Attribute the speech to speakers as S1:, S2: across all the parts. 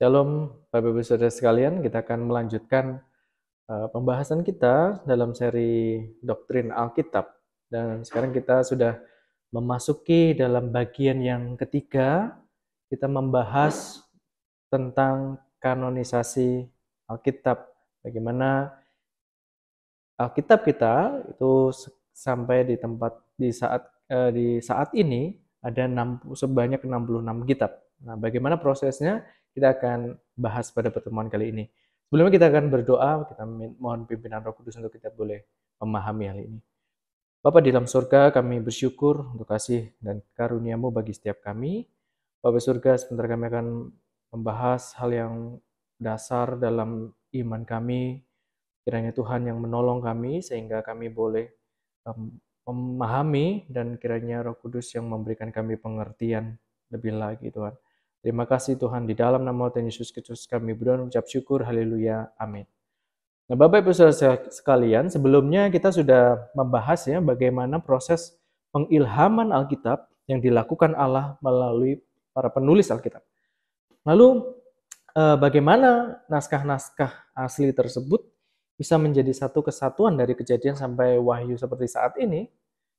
S1: Shalom Bapak Ibu Saudara sekalian, kita akan melanjutkan pembahasan kita dalam seri Doktrin Alkitab. Dan sekarang kita sudah memasuki dalam bagian yang ketiga, kita membahas tentang kanonisasi Alkitab. Bagaimana Alkitab kita itu sampai di saat ini ada sebanyak 66 kitab. Nah, bagaimana prosesnya? Kita akan bahas pada pertemuan kali ini. Sebelumnya kita akan berdoa, kita mohon pimpinan Roh Kudus untuk kita boleh memahami hal ini. Bapa di dalam surga, kami bersyukur untuk kasih dan karunia-Mu bagi setiap kami. Bapa surga, sebentar kami akan membahas hal yang dasar dalam iman kami. Kiranya Tuhan yang menolong kami sehingga kami boleh memahami, dan kiranya Roh Kudus yang memberikan kami pengertian lebih lagi, Tuhan. Terima kasih Tuhan, di dalam nama Tuhan Yesus Kristus kami berdoa mengucap syukur, haleluya, amin. Nah, Bapak Ibu Saudara sekalian, sebelumnya kita sudah membahas ya bagaimana proses pengilhaman Alkitab yang dilakukan Allah melalui para penulis Alkitab. Lalu bagaimana naskah-naskah asli tersebut bisa menjadi satu kesatuan dari Kejadian sampai Wahyu seperti saat ini?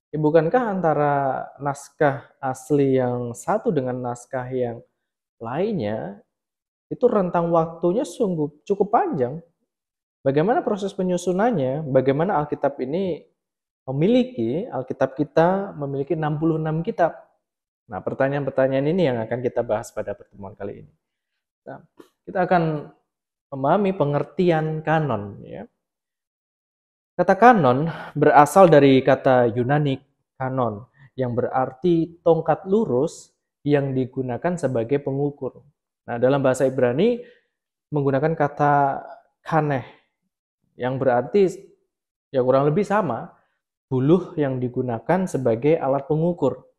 S1: Ya, bukankah antara naskah asli yang satu dengan naskah yang lainnya itu rentang waktunya sungguh cukup panjang? Bagaimana proses penyusunannya? Bagaimana Alkitab kita memiliki 66 kitab? Nah, pertanyaan-pertanyaan ini yang akan kita bahas pada pertemuan kali ini. Nah, kita akan memahami pengertian kanon ya. Kata kanon berasal dari kata Yunani kanon yang berarti tongkat lurus yang digunakan sebagai pengukur. Nah, dalam bahasa Ibrani menggunakan kata kaneh yang berarti ya kurang lebih sama, buluh yang digunakan sebagai alat pengukur.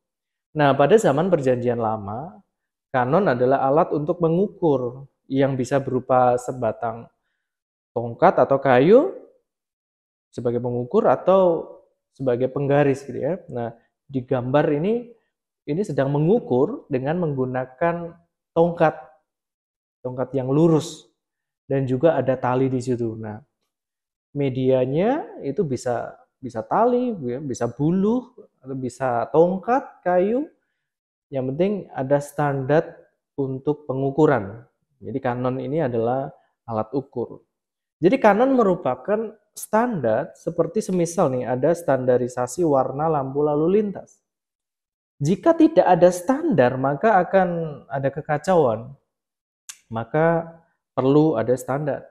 S1: Nah, pada zaman Perjanjian Lama, kanon adalah alat untuk mengukur yang bisa berupa sebatang tongkat atau kayu sebagai pengukur atau sebagai penggaris gitu ya. Nah, di gambar ini sedang mengukur dengan menggunakan tongkat yang lurus dan juga ada tali di situ. Nah, medianya itu bisa tali, bisa buluh, atau bisa tongkat, kayu. Yang penting ada standar untuk pengukuran. Jadi kanon ini adalah alat ukur. Jadi kanon merupakan standar seperti semisal nih ada standarisasi warna lampu lalu lintas. Jika tidak ada standar, maka akan ada kekacauan. Maka perlu ada standar.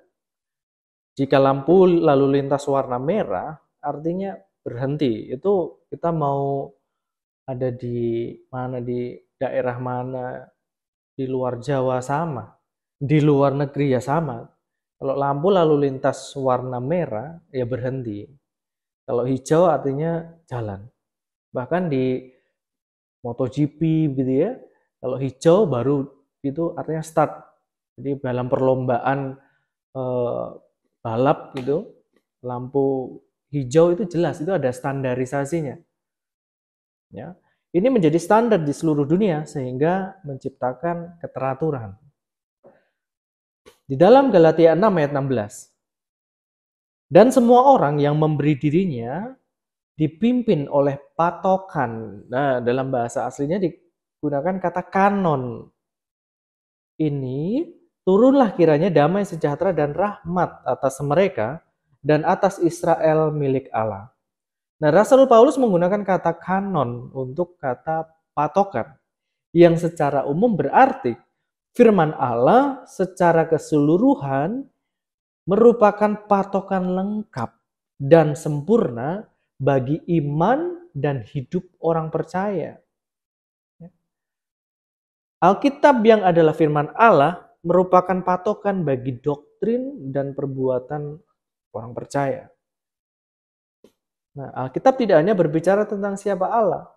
S1: Jika lampu lalu lintas warna merah, artinya berhenti. Itu kita mau ada di mana, di daerah mana, di luar Jawa sama, di luar negeri ya sama. Kalau lampu lalu lintas warna merah, ya berhenti. Kalau hijau artinya jalan. Bahkan di MotoGP gitu ya, kalau hijau baru itu artinya start. Jadi dalam perlombaan balap gitu, lampu hijau itu jelas, itu ada standarisasinya. Ya, ini menjadi standar di seluruh dunia sehingga menciptakan keteraturan. Di dalam Galatia 6 ayat 16. Dan semua orang yang memberi dirinya dipimpin oleh patokan. Nah, dalam bahasa aslinya digunakan kata kanon. Ini turunlah kiranya damai sejahtera dan rahmat atas mereka dan atas Israel milik Allah. Nah, Rasul Paulus menggunakan kata kanon untuk kata patokan yang secara umum berarti firman Allah secara keseluruhan merupakan patokan lengkap dan sempurna bagi iman dan hidup orang percaya. Alkitab yang adalah firman Allah merupakan patokan bagi doktrin dan perbuatan orang percaya. Nah, Alkitab tidak hanya berbicara tentang siapa Allah,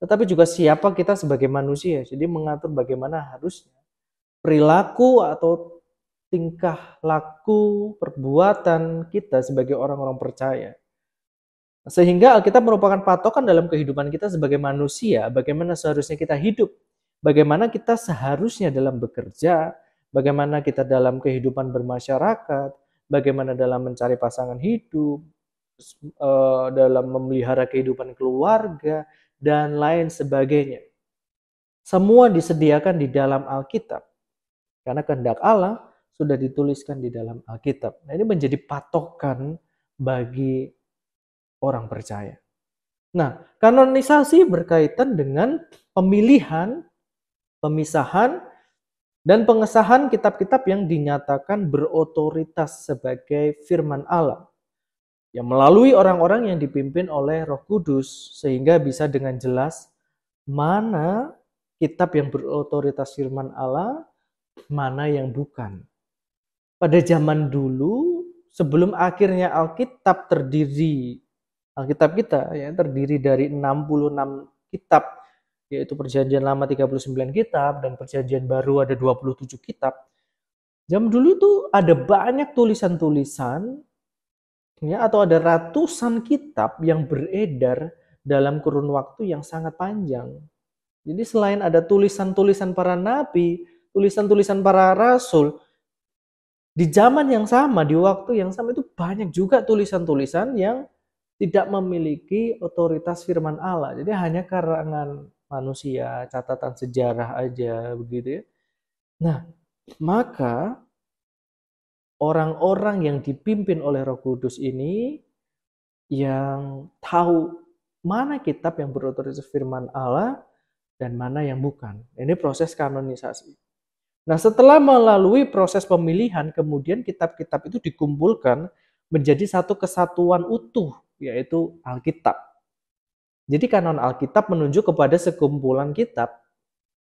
S1: tetapi juga siapa kita sebagai manusia. Jadi mengatur bagaimana harusnya perilaku atau tingkah laku perbuatan kita sebagai orang-orang percaya. Sehingga Alkitab merupakan patokan dalam kehidupan kita sebagai manusia, bagaimana seharusnya kita hidup, bagaimana kita seharusnya dalam bekerja, bagaimana kita dalam kehidupan bermasyarakat, bagaimana dalam mencari pasangan hidup, dalam memelihara kehidupan keluarga, dan lain sebagainya. Semua disediakan di dalam Alkitab. Karena kehendak Allah sudah dituliskan di dalam Alkitab. Nah, ini menjadi patokan bagi orang percaya. Nah, kanonisasi berkaitan dengan pemilihan, pemisahan, dan pengesahan kitab-kitab yang dinyatakan berotoritas sebagai firman Allah. Yang melalui orang-orang yang dipimpin oleh Roh Kudus, sehingga bisa dengan jelas mana kitab yang berotoritas firman Allah, mana yang bukan. Pada zaman dulu, sebelum akhirnya Alkitab kita ya, terdiri dari 66 kitab, yaitu Perjanjian Lama 39 kitab dan Perjanjian Baru ada 27 kitab. Zaman dulu tuh ada banyak tulisan-tulisan ya, atau ada ratusan kitab yang beredar dalam kurun waktu yang sangat panjang. Jadi selain ada tulisan-tulisan para nabi, tulisan-tulisan para rasul, di zaman yang sama, di waktu yang sama itu banyak juga tulisan-tulisan yang tidak memiliki otoritas firman Allah. Jadi hanya karangan manusia, catatan sejarah aja begitu ya. Nah, maka orang-orang yang dipimpin oleh Roh Kudus ini yang tahu mana kitab yang berotoritas firman Allah dan mana yang bukan. Ini proses kanonisasi. Nah, setelah melalui proses pemilihan, kemudian kitab-kitab itu dikumpulkan menjadi satu kesatuan utuh, yaitu Alkitab. Jadi kanon Alkitab menunjuk kepada sekumpulan kitab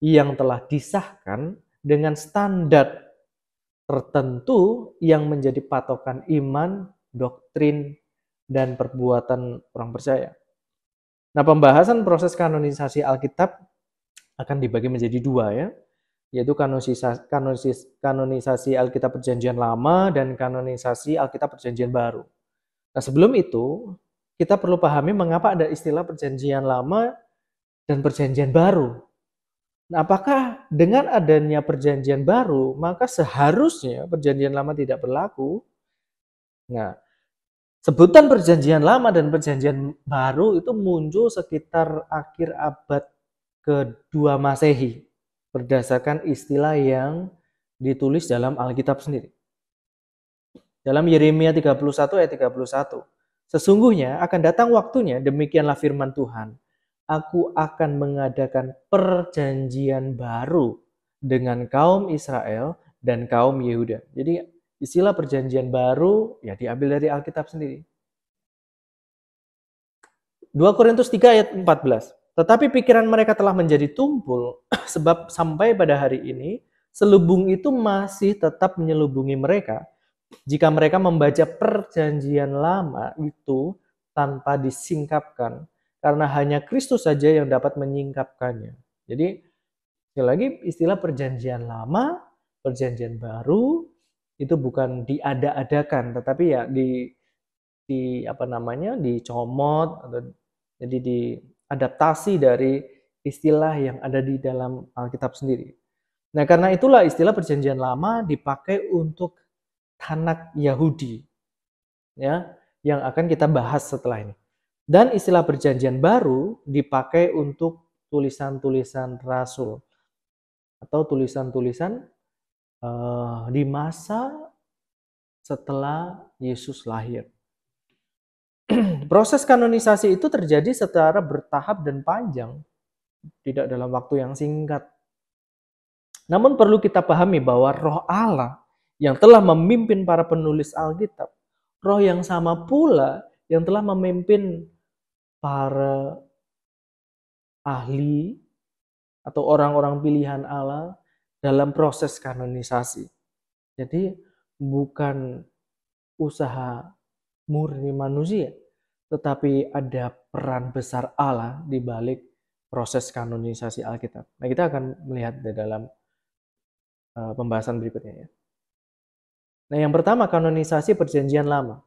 S1: yang telah disahkan dengan standar tertentu yang menjadi patokan iman, doktrin, dan perbuatan orang percaya. Nah, pembahasan proses kanonisasi Alkitab akan dibagi menjadi dua ya, yaitu kanonisasi Alkitab Perjanjian Lama dan kanonisasi Alkitab Perjanjian Baru. Nah, sebelum itu, kita perlu pahami mengapa ada istilah Perjanjian Lama dan Perjanjian Baru. Nah, apakah dengan adanya Perjanjian Baru, maka seharusnya Perjanjian Lama tidak berlaku? Nah, sebutan Perjanjian Lama dan Perjanjian Baru itu muncul sekitar akhir abad ke-2 Masehi, berdasarkan istilah yang ditulis dalam Alkitab sendiri. Dalam Yeremia 31 ayat 31, sesungguhnya akan datang waktunya, demikianlah firman Tuhan, aku akan mengadakan perjanjian baru dengan kaum Israel dan kaum Yehuda. Jadi istilah perjanjian baru ya diambil dari Alkitab sendiri. 2 Korintus 3 ayat 14. Tetapi pikiran mereka telah menjadi tumpul, sebab sampai pada hari ini selubung itu masih tetap menyelubungi mereka jika mereka membaca perjanjian lama itu tanpa disingkapkan. Karena hanya Kristus saja yang dapat menyingkapkannya. Jadi, sekali lagi istilah perjanjian lama, perjanjian baru, itu bukan diada-adakan, tetapi ya dicomot, atau jadi diadaptasi dari istilah yang ada di dalam Alkitab sendiri. Nah, karena itulah istilah perjanjian lama dipakai untuk Tanakh Yahudi, ya, yang akan kita bahas setelah ini. Dan istilah perjanjian baru dipakai untuk tulisan-tulisan rasul atau tulisan-tulisan di masa setelah Yesus lahir. Proses kanonisasi itu terjadi secara bertahap dan panjang, tidak dalam waktu yang singkat. Namun perlu kita pahami bahwa Roh Allah yang telah memimpin para penulis Alkitab, Roh yang sama pula yang telah memimpin para ahli atau orang-orang pilihan Allah dalam proses kanonisasi. Jadi bukan usaha murni manusia, tetapi ada peran besar Allah di balik proses kanonisasi Alkitab. Nah, kita akan melihat di dalam pembahasan berikutnya ya. Nah, yang pertama kanonisasi Perjanjian Lama.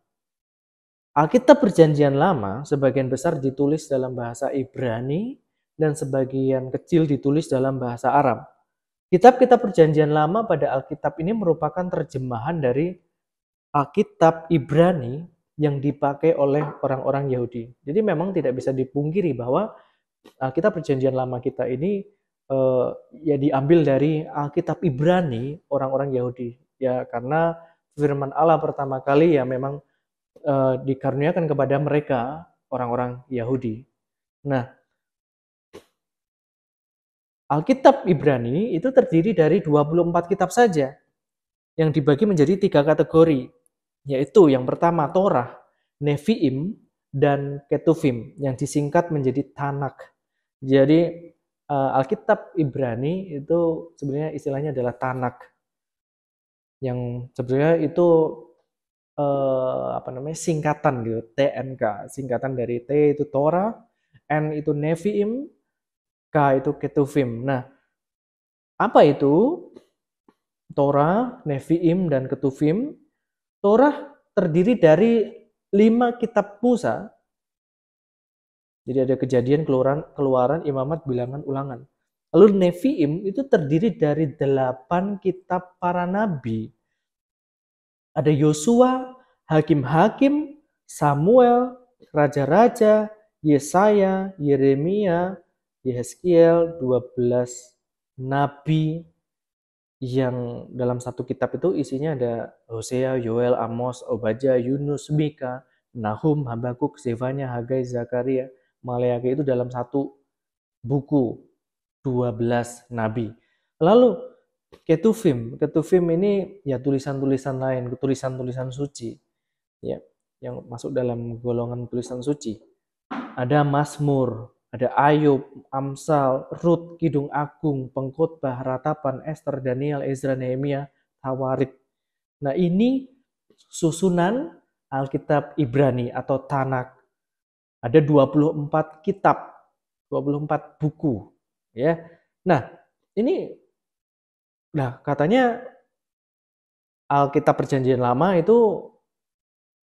S1: Alkitab Perjanjian Lama sebagian besar ditulis dalam bahasa Ibrani dan sebagian kecil ditulis dalam bahasa Aram. Kitab-kitab Perjanjian Lama pada Alkitab ini merupakan terjemahan dari Alkitab Ibrani yang dipakai oleh orang-orang Yahudi. Jadi memang tidak bisa dipungkiri bahwa Alkitab Perjanjian Lama kita ini ya diambil dari Alkitab Ibrani orang-orang Yahudi. Ya karena firman Allah pertama kali ya memang dikaruniakan kepada mereka orang-orang Yahudi. Nah, Alkitab Ibrani itu terdiri dari 24 kitab saja yang dibagi menjadi 3 kategori, yaitu yang pertama Torah, Nevi'im, dan Ketuvim yang disingkat menjadi Tanak. Jadi Alkitab Ibrani itu sebenarnya istilahnya adalah Tanak, yang sebenarnya itu singkatan gitu, TNK, singkatan dari T itu Torah, N itu Nevi'im, K itu Ketuvim. Nah, apa itu Torah, Nevi'im, dan Ketuvim? Torah terdiri dari 5 kitab Musa. Jadi ada Kejadian, Keluaran, Imamat, Bilangan, Ulangan. Lalu Nevi'im itu terdiri dari 8 kitab para nabi. Ada Yosua, Hakim-Hakim, Samuel, Raja-Raja, Yesaya, Yeremia, Yehezkiel, 12 nabi yang dalam satu kitab itu isinya ada Hosea, Yoel, Amos, Obadya, Yunus, Mika, Nahum, Habakuk, Zefanya, Hagai, Zakaria, Maleaki itu dalam satu buku 12 nabi. Lalu Ketuvim ini ya tulisan-tulisan lain, tulisan-tulisan suci ya yang masuk dalam golongan tulisan suci. Ada Mazmur, ada Ayub, Amsal, Rut, Kidung Agung, Pengkhotbah, Ratapan, Ester, Daniel, Ezra, Nehemia, Tawarik. Nah, ini susunan Alkitab Ibrani atau Tanak. Ada 24 kitab, 24 buku, ya. Nah, ini katanya Alkitab Perjanjian Lama itu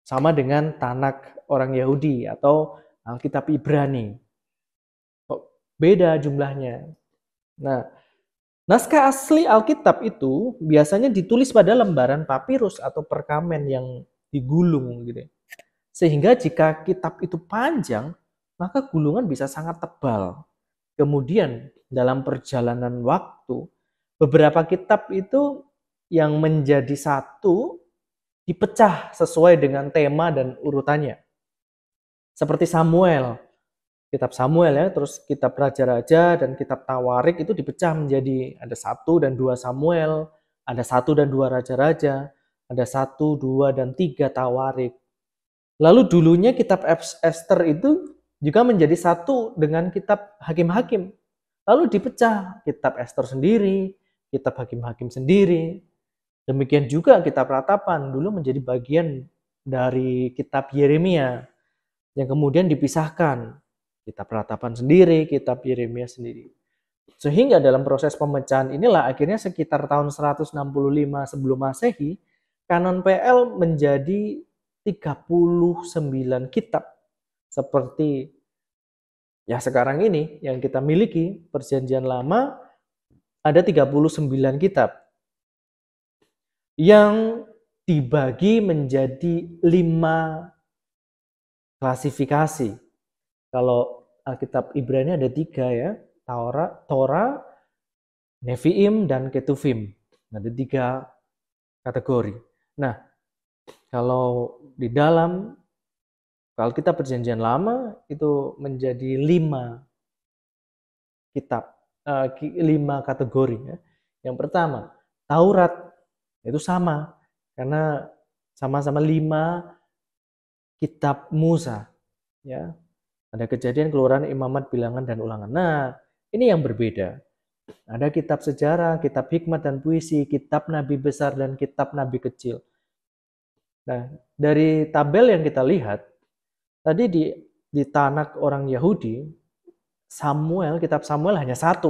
S1: sama dengan Tanak orang Yahudi atau Alkitab Ibrani. Kok beda jumlahnya? Nah, naskah asli Alkitab itu biasanya ditulis pada lembaran papirus atau perkamen yang digulung gitu. Sehingga jika kitab itu panjang, maka gulungan bisa sangat tebal. Kemudian dalam perjalanan waktu, beberapa kitab itu yang menjadi satu dipecah sesuai dengan tema dan urutannya. Seperti Samuel, kitab Samuel ya, terus kitab Raja-Raja dan kitab Tawarik itu dipecah menjadi ada 1 dan 2 Samuel, ada 1 dan 2 Raja-Raja, ada 1, 2, dan 3 Tawarik. Lalu dulunya kitab Ester itu juga menjadi satu dengan kitab Hakim-Hakim. Lalu dipecah kitab Ester sendiri, kitab Hakim-Hakim sendiri. Demikian juga kitab Ratapan dulu menjadi bagian dari kitab Yeremia yang kemudian dipisahkan. Kitab Ratapan sendiri, kitab Yeremia sendiri. Sehingga dalam proses pemecahan inilah akhirnya sekitar tahun 165 sebelum Masehi, kanon PL menjadi 39 kitab. Seperti ya sekarang ini yang kita miliki, Perjanjian Lama ada 39 kitab yang dibagi menjadi 5 klasifikasi. Kalau Alkitab Ibrani ada 3 ya, Torah, Nevi'im, dan Ketuvim. Ada 3 kategori. Nah, kalau di dalam Alkitab Perjanjian Lama itu menjadi 5 kitab, 5 kategori ya. Yang pertama, Taurat itu sama karena sama-sama 5 kitab Musa ya. Ada Kejadian, Keluaran, Imamat, Bilangan, dan Ulangan. Nah, ini yang berbeda. Ada kitab sejarah, kitab hikmat dan puisi, kitab nabi besar, dan kitab nabi kecil. Nah, dari tabel yang kita lihat, tadi di Tanak orang Yahudi, kitab Samuel hanya 1.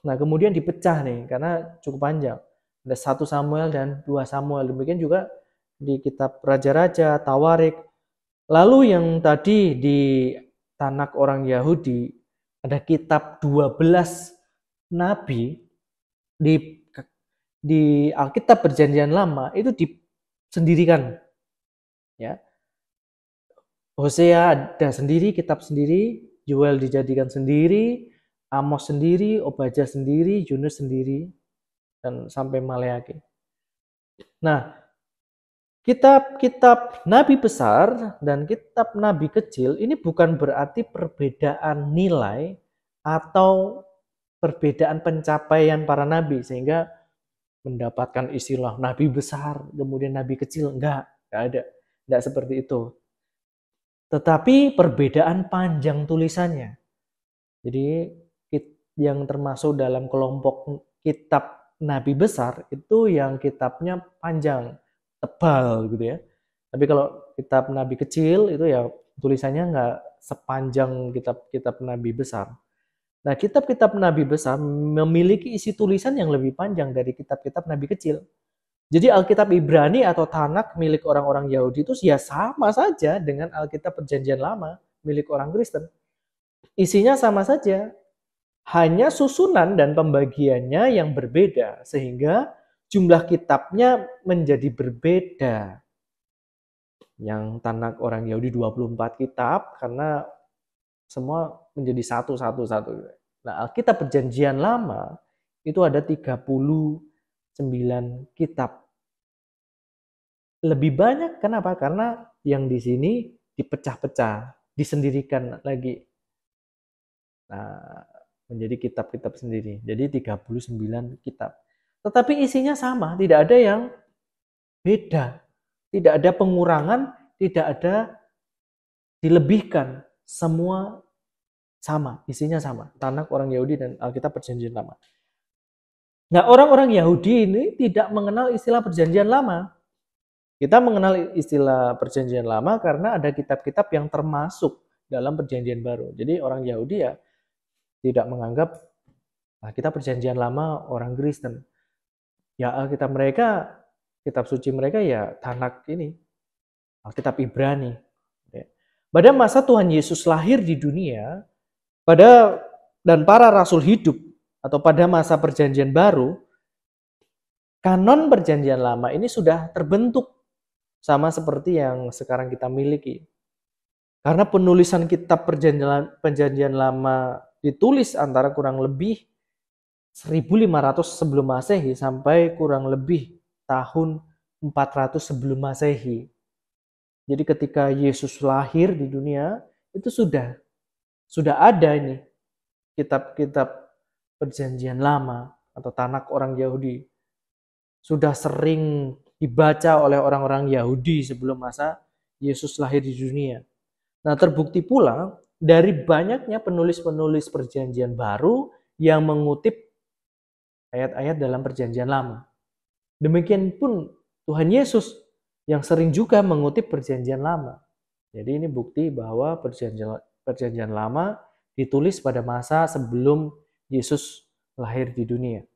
S1: Nah, kemudian dipecah nih, karena cukup panjang. Ada 1 Samuel dan 2 Samuel. Demikian juga di kitab Raja-Raja, Tawarik. Lalu yang tadi di Tanak orang Yahudi, ada kitab 12 nabi, di di Alkitab Perjanjian Lama itu disendirikan, ya. Hosea ada sendiri, kitab sendiri, Yoel dijadikan sendiri, Amos sendiri, Obadja sendiri, Yunus sendiri, dan sampai Maleakhi. Nah, kitab-kitab nabi besar dan kitab nabi kecil ini bukan berarti perbedaan nilai atau perbedaan pencapaian para nabi sehingga mendapatkan istilah nabi besar kemudian nabi kecil. Enggak ada. Enggak seperti itu. Tetapi perbedaan panjang tulisannya. Jadi yang termasuk dalam kelompok kitab nabi besar itu yang kitabnya panjang, tebal gitu ya. Tapi kalau kitab nabi kecil itu ya tulisannya nggak sepanjang kitab-kitab nabi besar. Nah, kitab-kitab nabi besar memiliki isi tulisan yang lebih panjang dari kitab-kitab nabi kecil. Jadi Alkitab Ibrani atau Tanak milik orang-orang Yahudi itu ya sama saja dengan Alkitab Perjanjian Lama milik orang Kristen. Isinya sama saja, hanya susunan dan pembagiannya yang berbeda sehingga jumlah kitabnya menjadi berbeda. Yang Tanak orang Yahudi 24 kitab karena semua menjadi satu. Nah, Alkitab Perjanjian Lama itu ada 39 kitab. Lebih banyak kenapa? Karena yang di sini dipecah-pecah, disendirikan lagi. Nah, menjadi kitab-kitab sendiri. Jadi 39 kitab. Tetapi isinya sama, tidak ada yang beda. Tidak ada pengurangan, tidak ada dilebihkan. Semua sama, isinya sama. Tanak orang Yahudi dan Alkitab Perjanjian Lama. Nah, orang-orang Yahudi ini tidak mengenal istilah Perjanjian Lama. Kita mengenal istilah Perjanjian Lama karena ada kitab-kitab yang termasuk dalam Perjanjian Baru. Jadi orang Yahudi ya tidak menganggap kita Perjanjian Lama orang Kristen. Ya Alkitab mereka, kitab suci mereka ya Tanak ini, Alkitab Ibrani. Pada masa Tuhan Yesus lahir di dunia, dan para rasul hidup atau pada masa Perjanjian Baru, kanon Perjanjian Lama ini sudah terbentuk sama seperti yang sekarang kita miliki. Karena penulisan kitab Perjanjian Lama ditulis antara kurang lebih 1500 sebelum Masehi sampai kurang lebih tahun 400 sebelum Masehi. Jadi ketika Yesus lahir di dunia, itu sudah ada ini kitab-kitab Perjanjian Lama atau Tanak orang Yahudi. Sudah sering dibaca oleh orang-orang Yahudi sebelum masa Yesus lahir di dunia. Nah, terbukti pula dari banyaknya penulis-penulis Perjanjian Baru yang mengutip ayat-ayat dalam Perjanjian Lama. Demikian pun Tuhan Yesus yang sering juga mengutip Perjanjian Lama. Jadi ini bukti bahwa Perjanjian Lama ditulis pada masa sebelum Yesus lahir di dunia.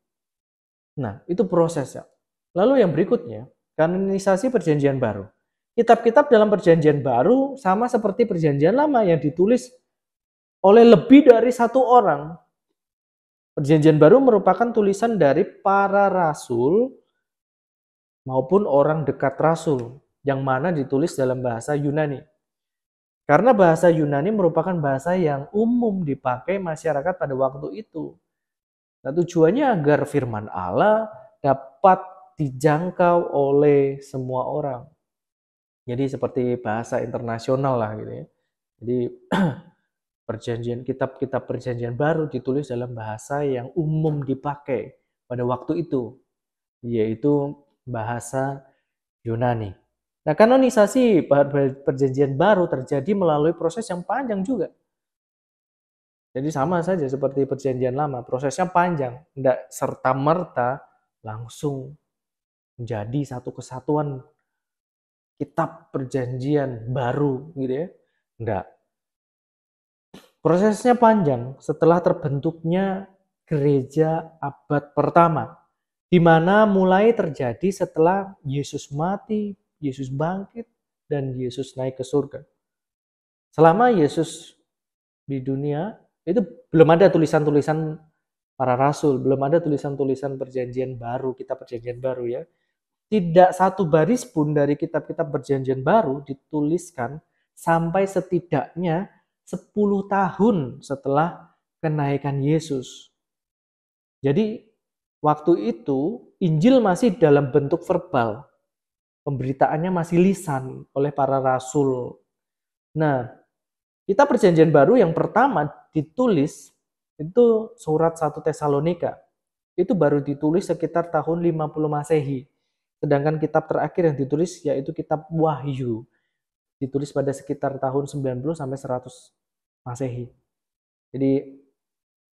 S1: Nah, itu prosesnya. Lalu yang berikutnya, kanonisasi Perjanjian Baru. Kitab-kitab dalam Perjanjian Baru sama seperti Perjanjian Lama yang ditulis oleh lebih dari satu orang. Perjanjian Baru merupakan tulisan dari para rasul maupun orang dekat rasul, yang mana ditulis dalam bahasa Yunani. Karena bahasa Yunani merupakan bahasa yang umum dipakai masyarakat pada waktu itu. Nah, tujuannya agar firman Allah dapat dijangkau oleh semua orang. Jadi seperti bahasa internasional lah gitu ya. Jadi kitab-kitab Perjanjian Baru ditulis dalam bahasa yang umum dipakai pada waktu itu, yaitu bahasa Yunani. Nah, kanonisasi Perjanjian Baru terjadi melalui proses yang panjang juga. Jadi sama saja seperti Perjanjian Lama, prosesnya panjang, tidak serta-merta langsung menjadi satu kesatuan kitab Perjanjian Baru gitu ya. Enggak. Prosesnya panjang setelah terbentuknya gereja abad pertama, di mana mulai terjadi setelah Yesus mati, Yesus bangkit, dan Yesus naik ke surga. Selama Yesus di dunia, itu belum ada tulisan-tulisan para rasul, belum ada tulisan-tulisan perjanjian baru, kitab perjanjian baru ya. Tidak satu baris pun dari kitab-kitab perjanjian baru dituliskan sampai setidaknya 10 tahun setelah kenaikan Yesus. Jadi waktu itu Injil masih dalam bentuk verbal. Pemberitaannya masih lisan oleh para rasul. Nah, kitab perjanjian baru yang pertama ditulis itu surat 1 Tesalonika. Itu baru ditulis sekitar tahun 50 Masehi. Sedangkan kitab terakhir yang ditulis yaitu kitab Wahyu. Ditulis pada sekitar tahun 90 sampai 100 Masehi. Jadi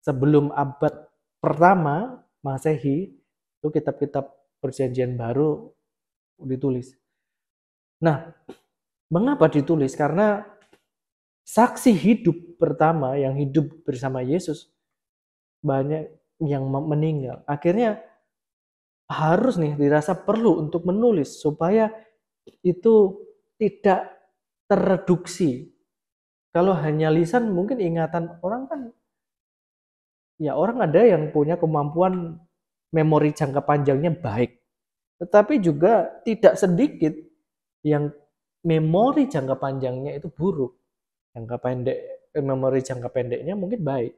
S1: sebelum abad pertama Masehi itu kitab-kitab perjanjian baru ditulis. Nah, mengapa ditulis? Karena saksi hidup pertama yang hidup bersama Yesus banyak yang meninggal. Akhirnya harus nih dirasa perlu untuk menulis supaya itu tidak tereduksi. Kalau hanya lisan mungkin ingatan orang kan ya orang ada yang punya kemampuan memori jangka panjangnya baik. Tetapi juga tidak sedikit yang memori jangka panjangnya itu buruk. Memori jangka pendeknya mungkin baik.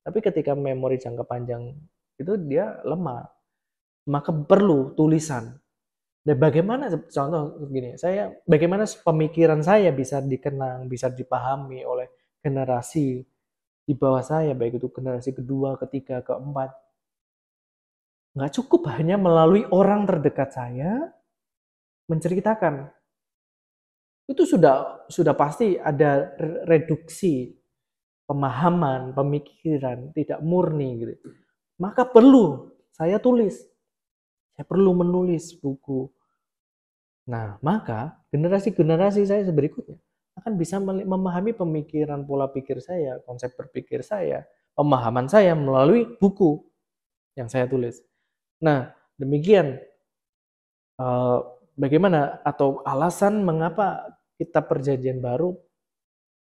S1: Tapi ketika memori jangka panjang itu dia lemah. Maka perlu tulisan. Dan bagaimana contoh gini, bagaimana pemikiran saya bisa dikenang, bisa dipahami oleh generasi di bawah saya, baik itu generasi kedua, ketiga, keempat. Nggak cukup hanya melalui orang terdekat saya menceritakan. Itu sudah pasti ada reduksi pemahaman, pemikiran, tidak murni gitu. Maka perlu saya tulis. Saya perlu menulis buku. Nah, maka generasi-generasi saya berikutnya akan bisa memahami pemikiran, pola pikir saya, konsep berpikir saya, pemahaman saya melalui buku yang saya tulis. Nah, demikian bagaimana atau alasan mengapa kitab perjanjian baru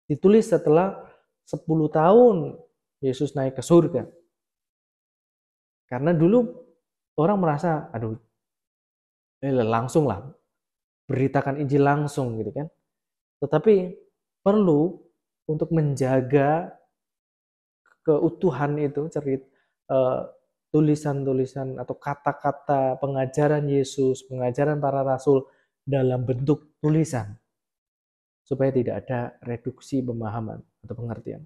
S1: ditulis setelah 10 tahun Yesus naik ke surga. Karena dulu orang merasa, aduh, langsung lah, beritakan Injil langsung gitu kan. Tetapi perlu untuk menjaga keutuhan itu, tulisan-tulisan atau kata-kata pengajaran Yesus, pengajaran para rasul dalam bentuk tulisan. Supaya tidak ada reduksi pemahaman atau pengertian.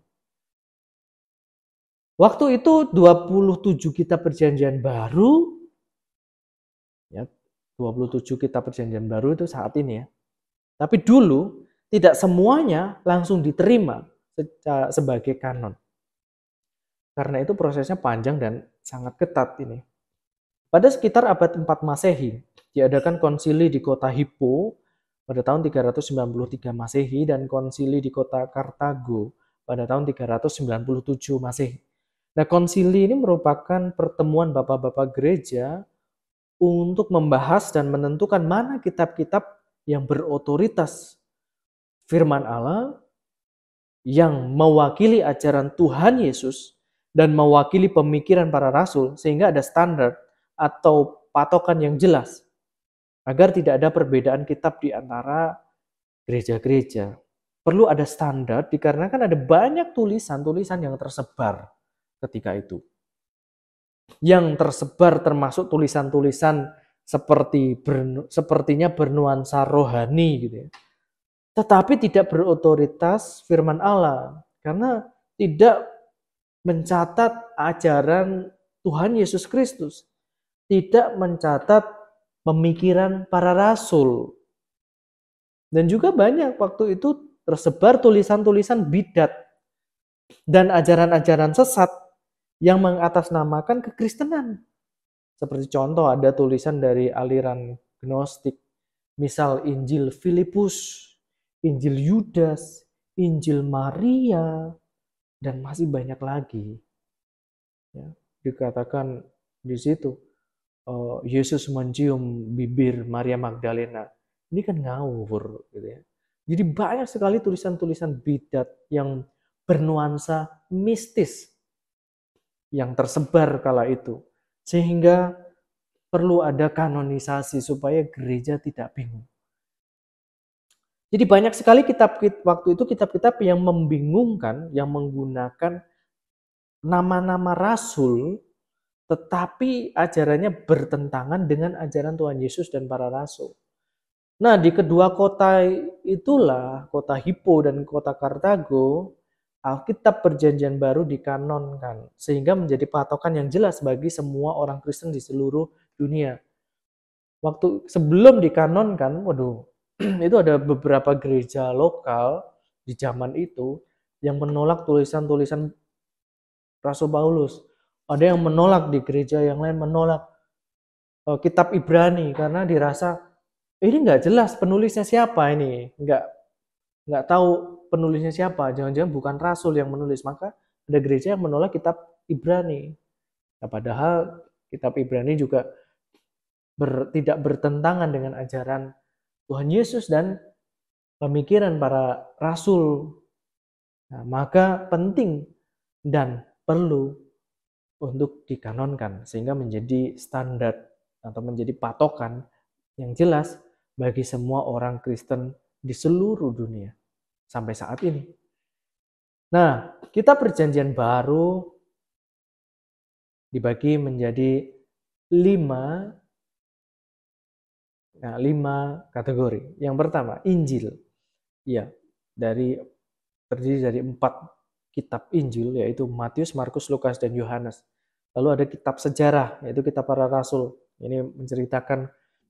S1: Waktu itu 27 kitab perjanjian baru, ya 27 kitab perjanjian baru itu saat ini ya. Tapi dulu tidak semuanya langsung diterima sebagai kanon. Karena itu prosesnya panjang dan sangat ketat ini. Pada sekitar abad 4 Masehi, diadakan konsili di kota Hippo pada tahun 393 Masehi dan konsili di kota Kartago pada tahun 397 Masehi. Nah, konsili ini merupakan pertemuan bapak-bapak gereja untuk membahas dan menentukan mana kitab-kitab yang berotoritas firman Allah yang mewakili ajaran Tuhan Yesus dan mewakili pemikiran para rasul sehingga ada standar atau patokan yang jelas agar tidak ada perbedaan kitab di antara gereja-gereja. Perlu ada standar dikarenakan ada banyak tulisan-tulisan yang tersebar ketika itu. Yang tersebar termasuk tulisan-tulisan sepertinya bernuansa rohani gitu ya. Tetapi tidak berotoritas firman Allah karena tidak mencatat ajaran Tuhan Yesus Kristus, tidak mencatat pemikiran para rasul. Dan juga banyak waktu itu tersebar tulisan-tulisan bidat dan ajaran-ajaran sesat yang mengatasnamakan kekristenan. Seperti contoh ada tulisan dari aliran Gnostik, misal Injil Filipus, Injil Yudas, Injil Maria, dan masih banyak lagi. Ya, dikatakan di situ Yesus mencium bibir Maria Magdalena. Ini kan ngawur gitu ya. Jadi banyak sekali tulisan-tulisan bidat yang bernuansa mistis. yang tersebar kala itu. Sehingga perlu ada kanonisasi supaya gereja tidak bingung. Jadi banyak sekali waktu itu kitab-kitab yang membingungkan, yang menggunakan nama-nama rasul, tetapi ajarannya bertentangan dengan ajaran Tuhan Yesus dan para rasul. Nah, di kedua kota itulah, kota Hippo dan kota Kartago, Alkitab Perjanjian Baru dikanonkan, sehingga menjadi patokan yang jelas bagi semua orang Kristen di seluruh dunia. Waktu sebelum dikanonkan, waduh, itu ada beberapa gereja lokal di zaman itu yang menolak tulisan-tulisan Rasul Paulus. Ada yang menolak di gereja yang lain menolak kitab Ibrani karena dirasa ini nggak jelas penulisnya siapa ini, nggak tahu penulisnya siapa, jangan-jangan bukan rasul yang menulis. Maka ada gereja yang menolak kitab Ibrani. Nah, padahal kitab Ibrani juga tidak bertentangan dengan ajaran Tuhan Yesus dan pemikiran para rasul. Nah, maka penting dan perlu untuk dikanonkan sehingga menjadi standar atau menjadi patokan yang jelas bagi semua orang Kristen di seluruh dunia sampai saat ini. Nah, kitab Perjanjian Baru dibagi menjadi 5 kategori. Yang pertama, Injil. Ya, terdiri dari 4 kitab Injil, yaitu Matius, Markus, Lukas, dan Yohanes. Lalu ada kitab sejarah, yaitu kitab para rasul. Ini menceritakan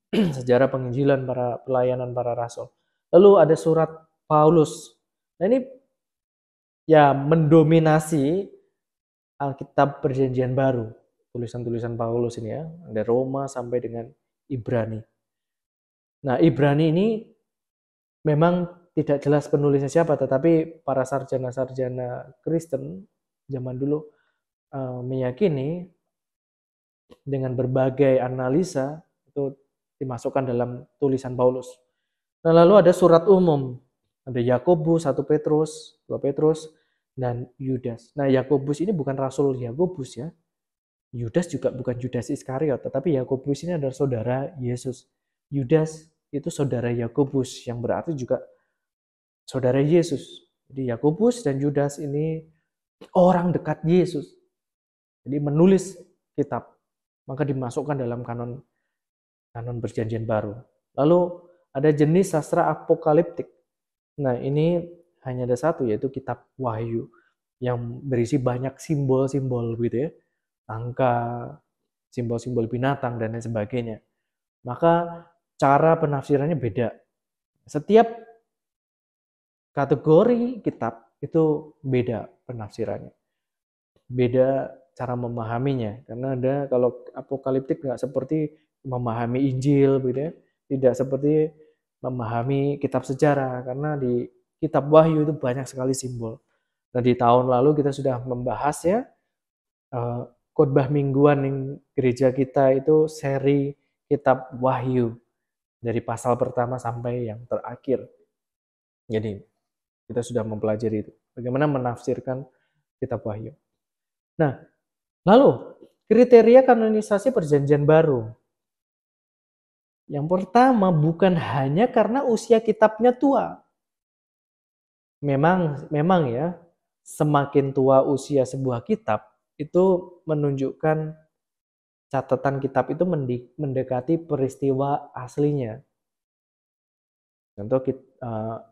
S1: sejarah penginjilan pelayanan para rasul. Lalu ada surat Paulus. Nah, ini ya mendominasi Alkitab Perjanjian Baru. Tulisan-tulisan Paulus ini ya, dari Roma sampai dengan Ibrani. Nah, Ibrani ini memang tidak jelas penulisnya siapa, tetapi para sarjana-sarjana Kristen zaman dulu meyakini dengan berbagai analisa itu dimasukkan dalam tulisan Paulus. Nah, lalu ada surat umum. Ada Yakobus, 1 Petrus, 2 Petrus, dan Yudas. Nah, Yakobus ini bukan Rasul Yakobus ya. Yudas juga bukan Yudas Iskariot, tetapi Yakobus ini adalah saudara Yesus. Yudas itu saudara Yakobus, yang berarti juga saudara Yesus. Jadi Yakobus dan Yudas ini orang dekat Yesus. Jadi menulis kitab, maka dimasukkan dalam kanon Perjanjian Baru. Lalu ada jenis sastra apokaliptik. Nah, ini hanya ada satu, yaitu kitab Wahyu yang berisi banyak simbol-simbol gitu ya. Angka, simbol-simbol binatang dan lain sebagainya. Maka cara penafsirannya beda. Setiap kategori kitab itu beda penafsirannya. Beda cara memahaminya. Karena ada kalau apokaliptik nggak seperti memahami Injil gitu ya. Tidak seperti memahami kitab sejarah, karena di kitab Wahyu itu banyak sekali simbol. Nah, di tahun lalu kita sudah membahas ya khotbah mingguan yang gereja kita itu seri kitab Wahyu dari pasal pertama sampai yang terakhir. Jadi kita sudah mempelajari itu bagaimana menafsirkan kitab Wahyu. Nah, lalu kriteria kanonisasi Perjanjian Baru. Yang pertama, bukan hanya karena usia kitabnya tua. Memang ya, semakin tua usia sebuah kitab, itu menunjukkan catatan kitab itu mendekati peristiwa aslinya. Contoh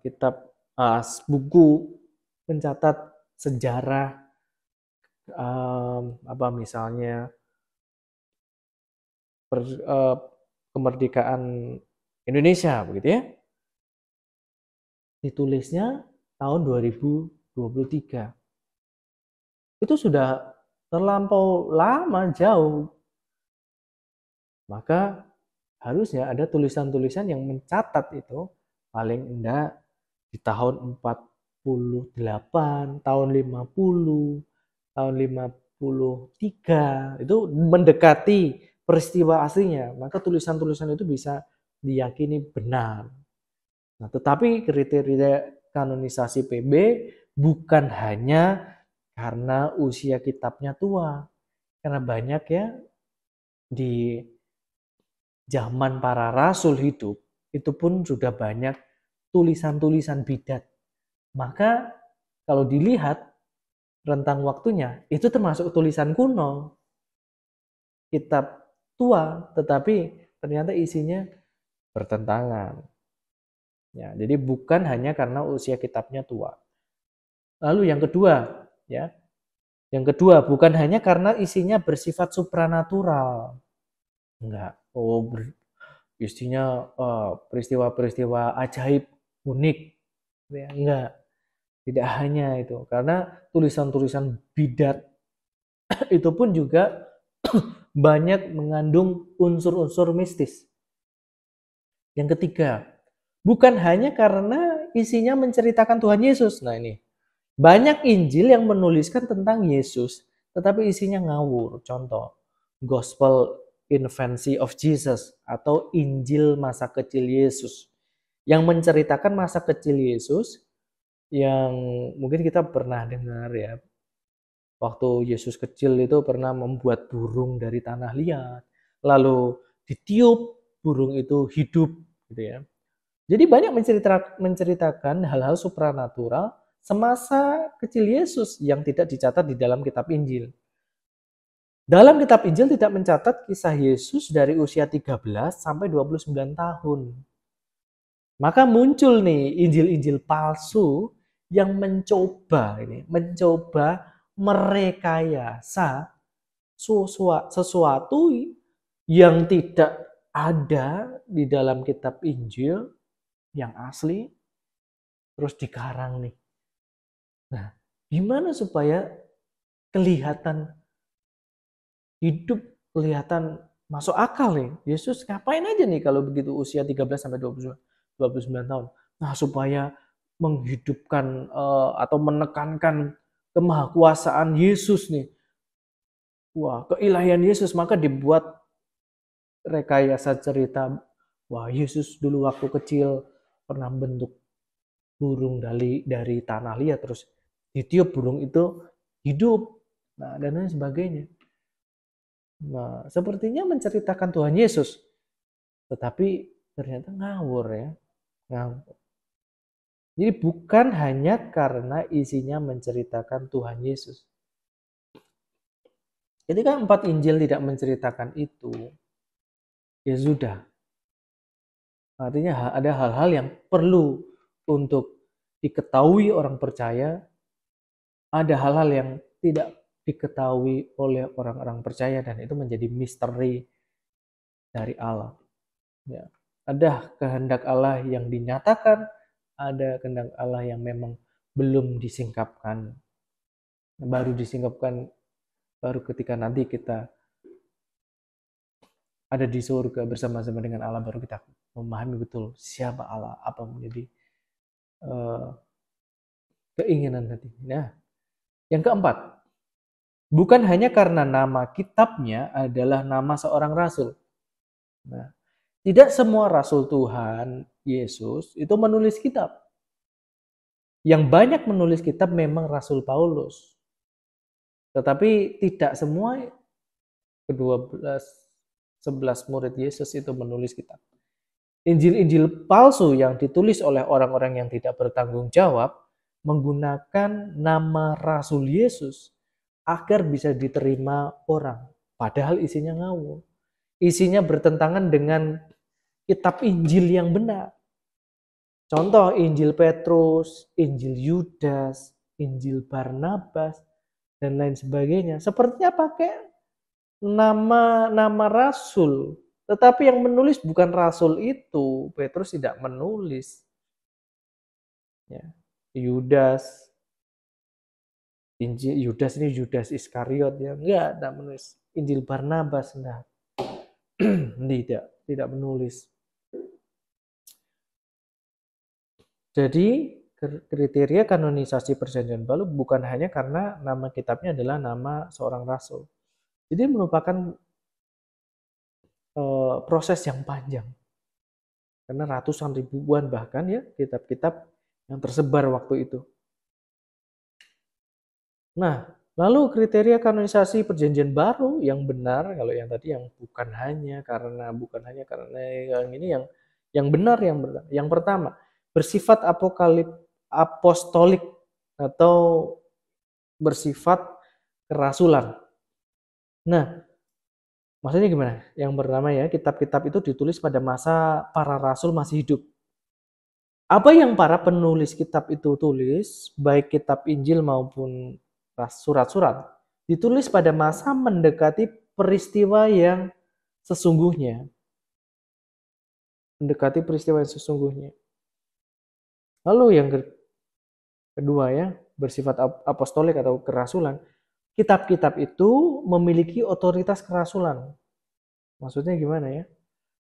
S1: kitab buku mencatat sejarah misalnya kemerdekaan Indonesia begitu ya. Ditulisnya tahun 2023. Itu sudah terlampau lama jauh. Maka harusnya ada tulisan-tulisan yang mencatat itu paling enggak di tahun 48, tahun 50, tahun 53, itu mendekati peristiwa aslinya, maka tulisan-tulisan itu bisa diyakini benar. Nah, tetapi kriteria kanonisasi PB bukan hanya karena usia kitabnya tua, Karena banyak ya di zaman para rasul hidup, itu pun sudah banyak tulisan-tulisan bidat. Maka kalau dilihat rentang waktunya, itu termasuk tulisan kuno, kitab tua, tetapi ternyata isinya bertentangan. Ya, jadi bukan hanya karena usia kitabnya tua. Lalu yang kedua, ya, yang kedua bukan hanya karena isinya bersifat supranatural. Enggak. Isinya peristiwa-peristiwa ajaib, unik. Ya, enggak. Tidak hanya itu. Karena tulisan-tulisan bidat itu pun juga banyak mengandung unsur-unsur mistis. Yang ketiga, bukan hanya karena isinya menceritakan Tuhan Yesus. Nah ini, banyak Injil yang menuliskan tentang Yesus, tetapi isinya ngawur. Contoh, Gospel Infancy of Jesus atau Injil masa kecil Yesus, yang menceritakan masa kecil Yesus yang mungkin kita pernah dengar ya. Waktu Yesus kecil itu pernah membuat burung dari tanah liat, lalu ditiup, burung itu hidup, gitu ya. Jadi banyak menceritakan hal-hal supranatural semasa kecil Yesus yang tidak dicatat di dalam kitab Injil. Dalam kitab Injil tidak mencatat kisah Yesus dari usia 13 sampai 29 tahun. Maka muncul nih Injil-Injil palsu yang mencoba merekayasa sesuatu yang tidak ada di dalam kitab Injil yang asli, terus dikarang nih. Nah, gimana supaya kelihatan hidup, kelihatan masuk akal nih? Yesus ngapain aja nih kalau begitu usia 13 sampai 29 tahun? Nah, supaya menghidupkan atau menekankan kemahakuasaan Yesus nih. Wah, keilahian Yesus, maka dibuat rekayasa cerita. Wah, Yesus dulu waktu kecil pernah bentuk burung dari tanah liat, terus ditiup burung itu hidup. Nah, dan lain sebagainya. Nah, sepertinya menceritakan Tuhan Yesus, tetapi ternyata ngawur ya. Ngawur. Jadi bukan hanya karena isinya menceritakan Tuhan Yesus. Ketika 4 Injil tidak menceritakan itu, ya sudah. Artinya ada hal-hal yang perlu untuk diketahui orang percaya, ada hal-hal yang tidak diketahui oleh orang-orang percaya, dan itu menjadi misteri dari Allah. Ya. Ada kehendak Allah yang dinyatakan, ada kehendak Allah yang memang belum disingkapkan. Baru disingkapkan baru ketika nanti kita ada di surga bersama-sama dengan Allah, baru kita memahami betul siapa Allah, apa menjadi keinginan hati. Nah, yang keempat, bukan hanya karena nama kitabnya adalah nama seorang rasul. Nah, tidak semua rasul Tuhan Yesus itu menulis kitab. Yang banyak menulis kitab memang Rasul Paulus. Tetapi tidak semua ke-12 11 murid Yesus itu menulis kitab. Injil-injil palsu yang ditulis oleh orang-orang yang tidak bertanggung jawab menggunakan nama Rasul Yesus agar bisa diterima orang. Padahal isinya ngawur. Isinya bertentangan dengan kitab Injil yang benar. Contoh Injil Petrus, Injil Yudas, Injil Barnabas, dan lain sebagainya. Sepertinya pakai nama rasul. Tetapi yang menulis bukan rasul itu. Petrus tidak menulis. Ya. Yudas. Injil Yudas ini Yudas Iskariot ya. Enggak menulis. Injil Barnabas enggak. tidak menulis. Jadi kriteria kanonisasi Perjanjian Baru bukan hanya karena nama kitabnya adalah nama seorang rasul. Jadi merupakan proses yang panjang. Karena ratusan ribuan bahkan ya kitab-kitab yang tersebar waktu itu. Nah, Lalu kriteria kanonisasi perjanjian baru yang benar, kalau yang tadi yang bukan hanya karena yang ini yang benar. Yang pertama, bersifat apostolik atau bersifat kerasulan. Nah, maksudnya gimana? Yang pertama ya, kitab-kitab itu ditulis pada masa para rasul masih hidup. Apa yang para penulis kitab itu tulis, baik kitab Injil maupun surat-surat, ditulis pada masa mendekati peristiwa yang sesungguhnya. Mendekati peristiwa yang sesungguhnya. Lalu yang kedua ya, bersifat apostolik atau kerasulan. Kitab-kitab itu memiliki otoritas kerasulan. Maksudnya gimana ya?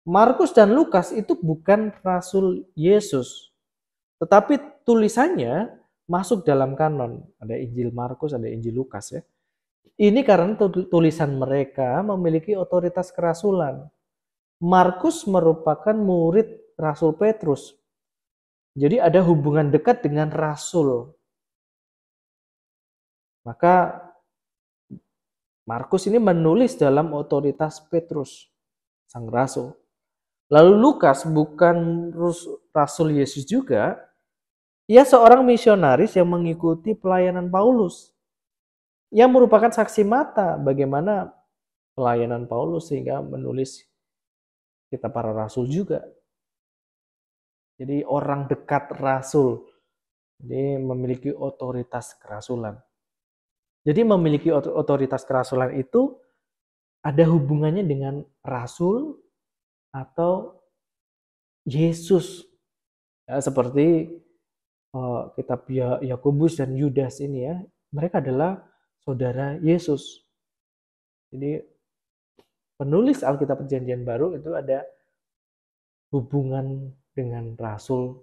S1: Markus dan Lukas itu bukan rasul Yesus, tetapi tulisannya masuk dalam kanon. Ada Injil Markus, ada Injil Lukas ya. Ini karena tulisan mereka memiliki otoritas kerasulan. Markus merupakan murid Rasul Petrus. Jadi ada hubungan dekat dengan rasul. Maka Markus ini menulis dalam otoritas Petrus, sang rasul. Lalu Lukas bukan rasul Yesus juga, ia seorang misionaris yang mengikuti pelayanan Paulus, yang merupakan saksi mata bagaimana pelayanan Paulus sehingga menulis kitab para rasul juga. Jadi orang dekat rasul, jadi memiliki otoritas kerasulan. Jadi memiliki otoritas kerasulan itu ada hubungannya dengan rasul atau Yesus. Ya, seperti kitab Yakobus dan Yudas ini ya, mereka adalah saudara Yesus. Jadi penulis Alkitab Perjanjian Baru itu ada hubungan dengan rasul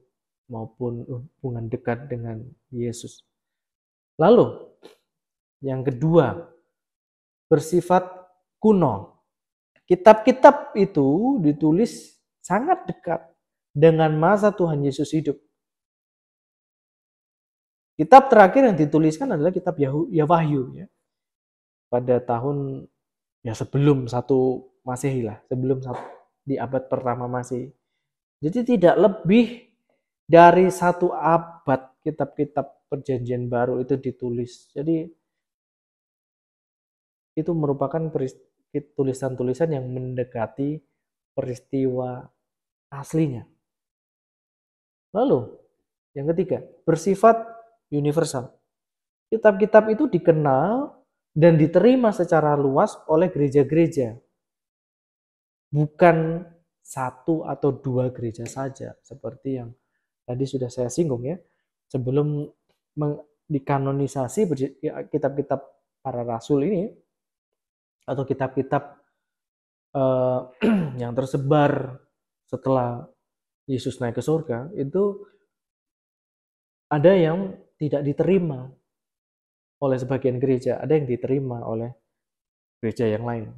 S1: maupun hubungan dekat dengan Yesus. Lalu yang kedua, bersifat kuno. Kitab-kitab itu ditulis sangat dekat dengan masa Tuhan Yesus hidup. Kitab terakhir yang dituliskan adalah kitab Wahyu ya. Pada tahun ya sebelum 1 Masehi lah, sebelum di abad pertama Masehi. Jadi tidak lebih dari 1 abad kitab-kitab Perjanjian Baru itu ditulis. Jadi itu merupakan tulisan-tulisan yang mendekati peristiwa aslinya. Lalu, yang ketiga, bersifat universal. Kitab-kitab itu dikenal dan diterima secara luas oleh gereja-gereja. Bukan 1 atau 2 gereja saja, seperti yang tadi sudah saya singgung ya. Sebelum dikanonisasi kitab-kitab para rasul ini, atau kitab-kitab yang tersebar setelah Yesus naik ke surga, itu ada yang tidak diterima oleh sebagian gereja, ada yang diterima oleh gereja yang lain.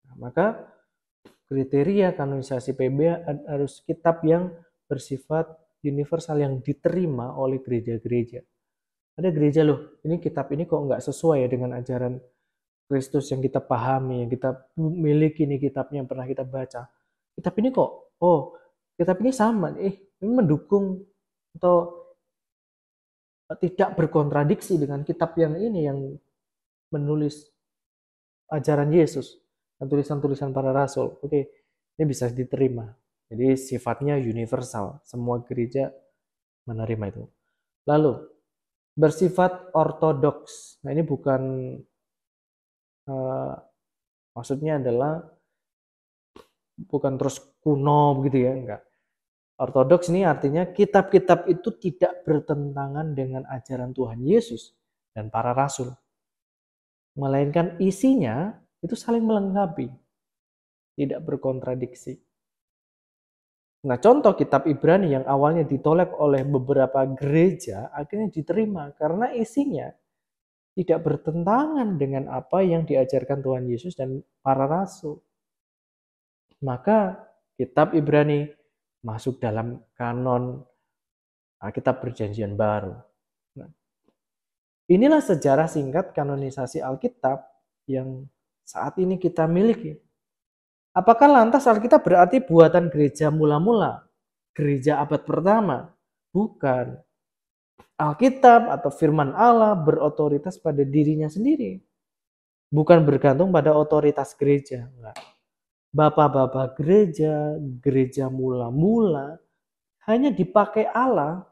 S1: Nah, maka kriteria kanonisasi PB harus kitab yang bersifat universal yang diterima oleh gereja-gereja. Ada gereja loh, ini kitab ini kok nggak sesuai ya dengan ajaran Kristus yang kita pahami, yang kita miliki nih kitabnya yang pernah kita baca. Kitab ini kok, kitab ini sama, ini mendukung atau tidak berkontradiksi dengan kitab yang ini yang menulis ajaran Yesus dan tulisan-tulisan para rasul. Oke, ini bisa diterima. Jadi sifatnya universal, semua gereja menerima itu. Lalu bersifat ortodoks. Nah ini bukan maksudnya adalah bukan terus kuno begitu ya, enggak. Ortodoks ini artinya kitab-kitab itu tidak bertentangan dengan ajaran Tuhan Yesus dan para rasul. Melainkan isinya itu saling melengkapi, tidak berkontradiksi. Nah, contoh kitab Ibrani yang awalnya ditolak oleh beberapa gereja akhirnya diterima karena isinya tidak bertentangan dengan apa yang diajarkan Tuhan Yesus dan para rasul. Maka kitab Ibrani masuk dalam kanon Alkitab Perjanjian Baru. Nah, Inilah sejarah singkat kanonisasi Alkitab yang saat ini kita miliki. Apakah lantas Alkitab berarti buatan gereja mula-mula? Gereja abad pertama? Bukan. Alkitab atau firman Allah berotoritas pada dirinya sendiri. Bukan bergantung pada otoritas gereja. Enggak. Bapak-bapak gereja, gereja mula-mula hanya dipakai Allah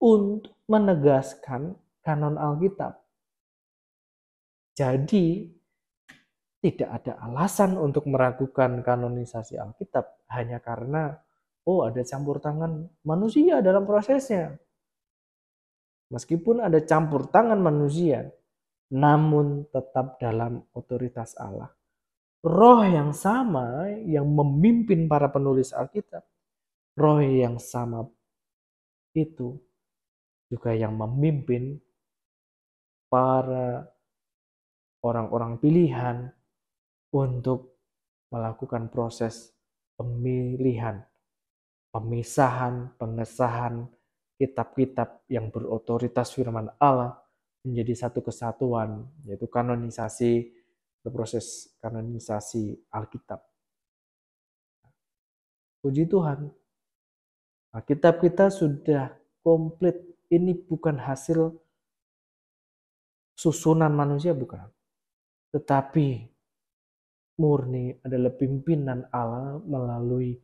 S1: untuk menegaskan kanon Alkitab. Jadi, tidak ada alasan untuk meragukan kanonisasi Alkitab hanya karena ada campur tangan manusia dalam prosesnya. Meskipun ada campur tangan manusia, namun tetap dalam otoritas Allah. Roh yang sama yang memimpin para penulis Alkitab, roh yang sama itu juga yang memimpin para orang-orang pilihan untuk melakukan proses pemilihan, pemisahan, pengesahan kitab-kitab yang berotoritas firman Allah menjadi satu kesatuan, yaitu kanonisasi, proses kanonisasi Alkitab. Puji Tuhan, Alkitab kita sudah komplit. Ini bukan hasil susunan manusia, bukan. Tetapi murni adalah pimpinan Allah melalui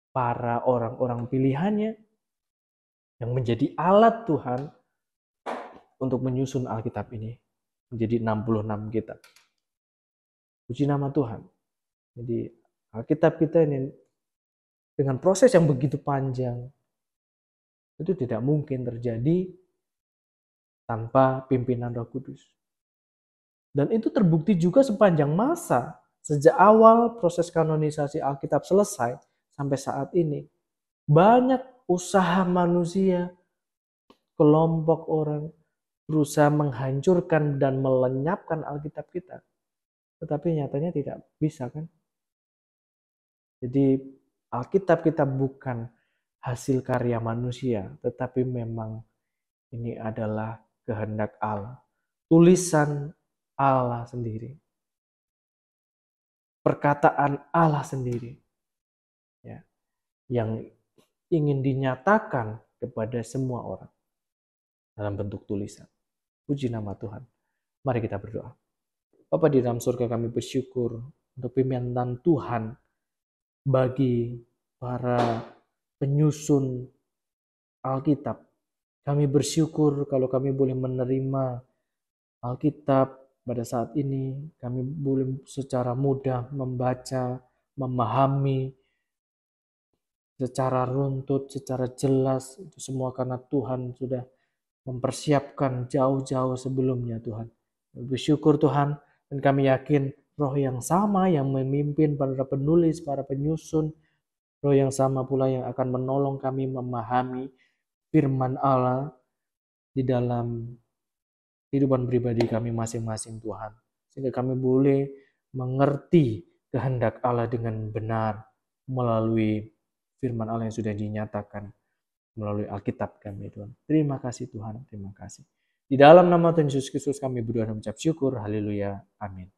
S1: para orang-orang pilihannya yang menjadi alat Tuhan untuk menyusun Alkitab ini menjadi 66 kitab. Puji nama Tuhan. Jadi Alkitab kita ini dengan proses yang begitu panjang itu tidak mungkin terjadi tanpa pimpinan Roh Kudus. Dan itu terbukti juga sepanjang masa, sejak awal proses kanonisasi Alkitab selesai sampai saat ini. Banyak usaha manusia, kelompok orang berusaha menghancurkan dan melenyapkan Alkitab kita. Tetapi nyatanya tidak bisa, kan? Jadi Alkitab kita bukan hasil karya manusia, tetapi memang ini adalah kehendak Allah. Tulisan Allah sendiri. Perkataan Allah sendiri. Ya, yang ingin dinyatakan kepada semua orang dalam bentuk tulisan. Puji nama Tuhan. Mari kita berdoa. Bapa di dalam surga, kami bersyukur untuk pimpinan Tuhan bagi para penyusun Alkitab. Kami bersyukur kalau kami boleh menerima Alkitab pada saat ini. Kami boleh secara mudah membaca, memahami secara runtut, secara jelas. Itu semua karena Tuhan sudah mempersiapkan jauh-jauh sebelumnya, Tuhan. Bersyukur Tuhan, dan kami yakin roh yang sama yang memimpin para penulis, para penyusun, roh yang sama pula yang akan menolong kami memahami firman Allah di dalam kehidupan pribadi kami masing-masing, Tuhan. Sehingga kami boleh mengerti kehendak Allah dengan benar melalui firman Allah yang sudah dinyatakan melalui Alkitab kami, Tuhan. Terima kasih Tuhan, terima kasih. Di dalam nama Tuhan Yesus Kristus kami berdoa dan mengucap syukur. Haleluya. Amin.